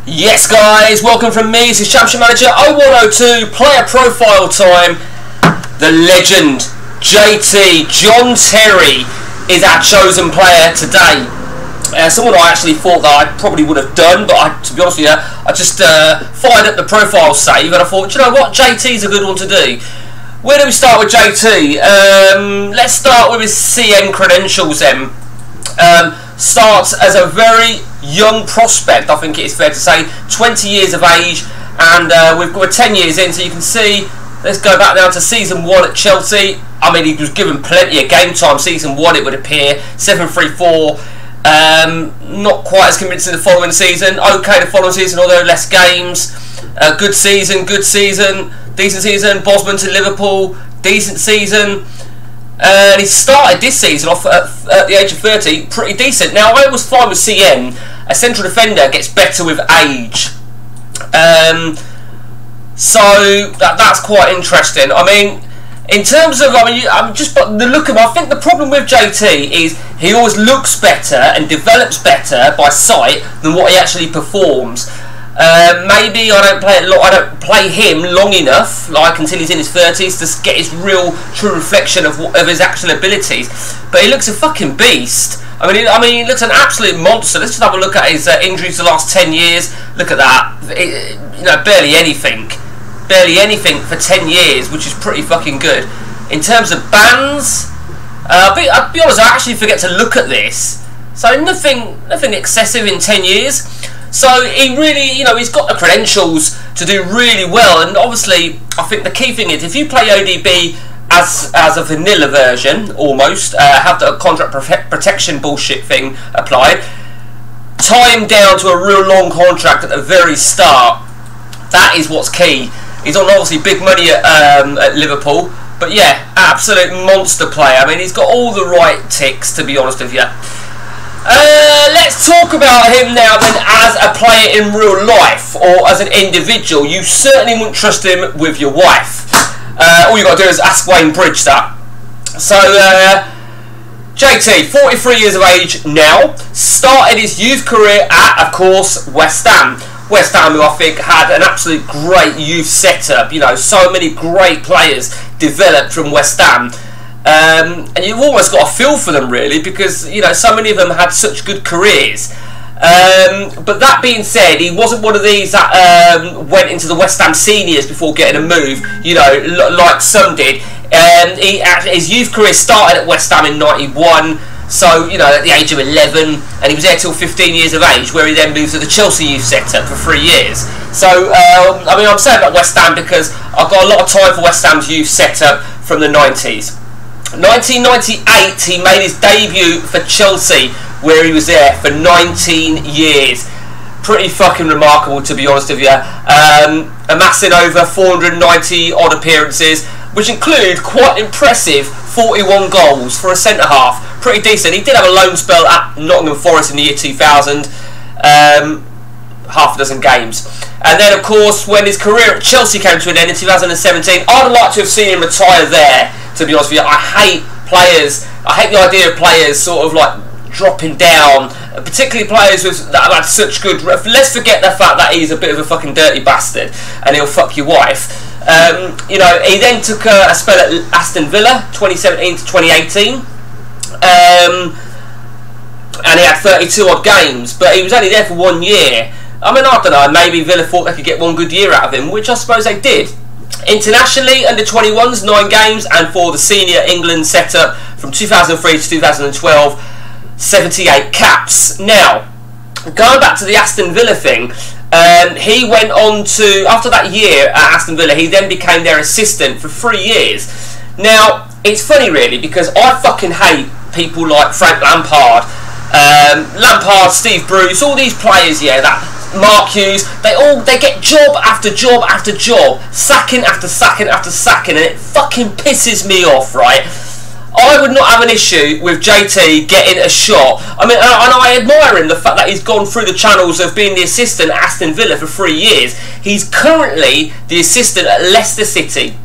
Yes guys, welcome from me, this is Championship Manager 0102, player profile time. The legend, JT, John Terry, is our chosen player today. Someone I actually thought that I probably would have done, but to be honest with you, I just fired up the profile save and I thought, you know what, JT's a good one to do. Where do we start with JT? Let's start with his CN credentials then. Starts as a very young prospect, I think it is fair to say, 20 years of age, and we're 10 years in, so you can see, let's go back now to season 1 at Chelsea. I mean, he was given plenty of game time. Season 1 it would appear, 7-3-4, not quite as convincing the following season, okay the following season, although less games. Good season, decent season. Bosman to Liverpool, decent season. And he started this season off at the age of 30, pretty decent. Now, I was fine with CN. A central defender gets better with age. So that's quite interesting. I mean, in terms of, I'm just the look of him. I think the problem with JT is he always looks better and develops better by sight than what he actually performs. Maybe I don't play him long enough, like until he's in his 30s, to get his real, true reflection of his actual abilities. But he looks a fucking beast. I mean, he looks an absolute monster. Let's just have a look at his injuries the last 10 years. Look at that. Barely anything for 10 years, which is pretty fucking good. In terms of bans, I'll be honest, I actually forget to look at this. So nothing excessive in 10 years. So he really, he's got the credentials to do really well, and obviously I think the key thing is if you play ODB as a vanilla version, almost, have the contract protection bullshit thing applied, tie him down to a real long contract at the very start. That is what's key. He's on obviously big money at Liverpool, but yeah, absolute monster player. I mean, he's got all the right ticks, to be honest with you. Let's talk about him now then as a player in real life, or as an individual. You certainly wouldn't trust him with your wife. All you got to do is ask Wayne Bridge that. So, JT, 43 years of age now, started his youth career at, of course, West Ham. West Ham, who I think had an absolute great youth setup. So many great players developed from West Ham. And you've almost got a feel for them, really, because so many of them had such good careers. But that being said, he wasn't one of these that went into the West Ham seniors before getting a move, like some did. His youth career started at West Ham in '91, so at the age of 11, and he was there till 15 years of age, where he then moved to the Chelsea youth sector for 3 years. So I'm saying about West Ham because I've got a lot of time for West Ham's youth setup from the 90s. 1998, he made his debut for Chelsea, where he was there for 19 years. Pretty fucking remarkable, to be honest with you. Amassing over 490 odd appearances, which include quite impressive 41 goals for a centre-half. Pretty decent. He did have a loan spell at Nottingham Forest in the year 2000. Half a dozen games. And then, of course, when his career at Chelsea came to an end in 2017, I'd like to have seen him retire there, to be honest with you. I hate the idea of players sort of like dropping down, particularly players that have had such good. Let's forget the fact that he's a bit of a fucking dirty bastard and he'll fuck your wife. He then took a spell at Aston Villa, 2017 to 2018. And he had 32 odd games, but he was only there for 1 year. I mean, I don't know, maybe Villa thought they could get one good year out of him, which I suppose they did. Internationally, under 21s, 9 games, and for the senior England setup from 2003 to 2012, 78 caps. Now, going back to the Aston Villa thing, he went on to, after that year at Aston Villa, he then became their assistant for 3 years. Now, it's funny really, because I fucking hate people like Frank Lampard, Steve Bruce, all these players, that Mark Hughes, they get job after job after job, sacking after sacking after sacking, and it fucking pisses me off, right? I would not have an issue with JT getting a shot. I mean, and I admire him, the fact that he's gone through the channels of being the assistant at Aston Villa for 3 years. He's currently the assistant at Leicester City.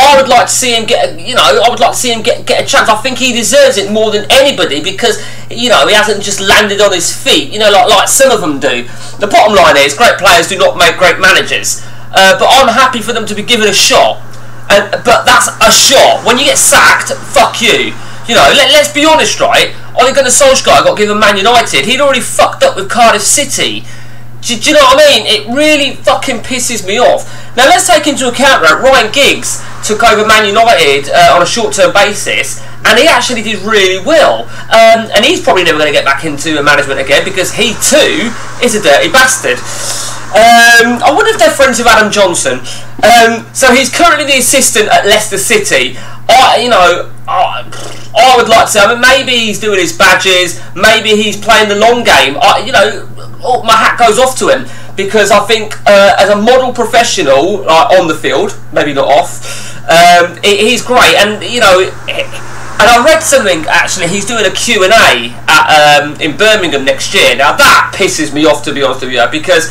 I would like to see him get, I would like to see him get a chance. I think he deserves it more than anybody because, he hasn't just landed on his feet, like some of them do. The bottom line is, great players do not make great managers. But I'm happy for them to be given a shot. But that's a shot. When you get sacked, fuck you. Let's be honest, right? Ole Gunnar Solskjaer got given Man United. He'd already fucked up with Cardiff City. Do you know what I mean? It really fucking pisses me off. Now let's take into account that Ryan Giggs took over Man United on a short-term basis, and he actually did really well. And he's probably never going to get back into management again because he too is a dirty bastard. I wonder if they're friends with Adam Johnson. So he's currently the assistant at Leicester City. I would like to say, maybe he's doing his badges, maybe he's playing the long game. My hat goes off to him because I think as a model professional, on the field, maybe not off, he's great. And and I read something actually. He's doing a Q&A in Birmingham next year. Now that pisses me off, to be honest with you, because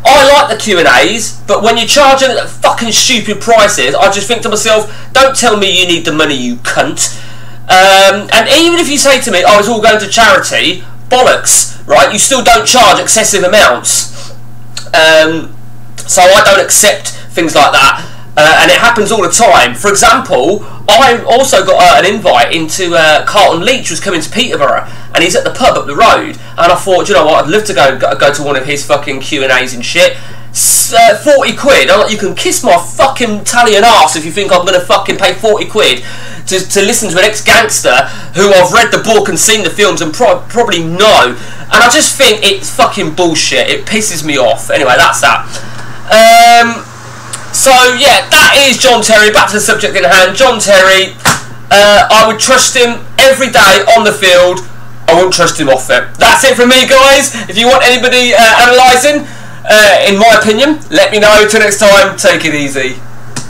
I like the Q&As, but when you're charging fucking stupid prices, I just think to myself, don't tell me you need the money, you cunt. And even if you say to me, oh, it's all going to charity, bollocks, right? You still don't charge excessive amounts. So I don't accept things like that. And it happens all the time. For example, I also got an invite into Carlton Leach, who's coming to Peterborough, and he's at the pub up the road. And I thought, you know what, I'd love to go to one of his fucking Q&As and shit. 40 quid. I'm like, you can kiss my fucking Italian arse if you think I'm going to fucking pay 40 quid to listen to an ex-gangster who I've read the book and seen the films and probably know. And I just think it's fucking bullshit. It pisses me off. Anyway, that's that. So yeah, that is John Terry. Back to the subject in hand. John Terry, I would trust him every day on the field. I wouldn't trust him off it. That's it from me, guys. If you want anybody analysing, in my opinion, let me know. Till next time, take it easy.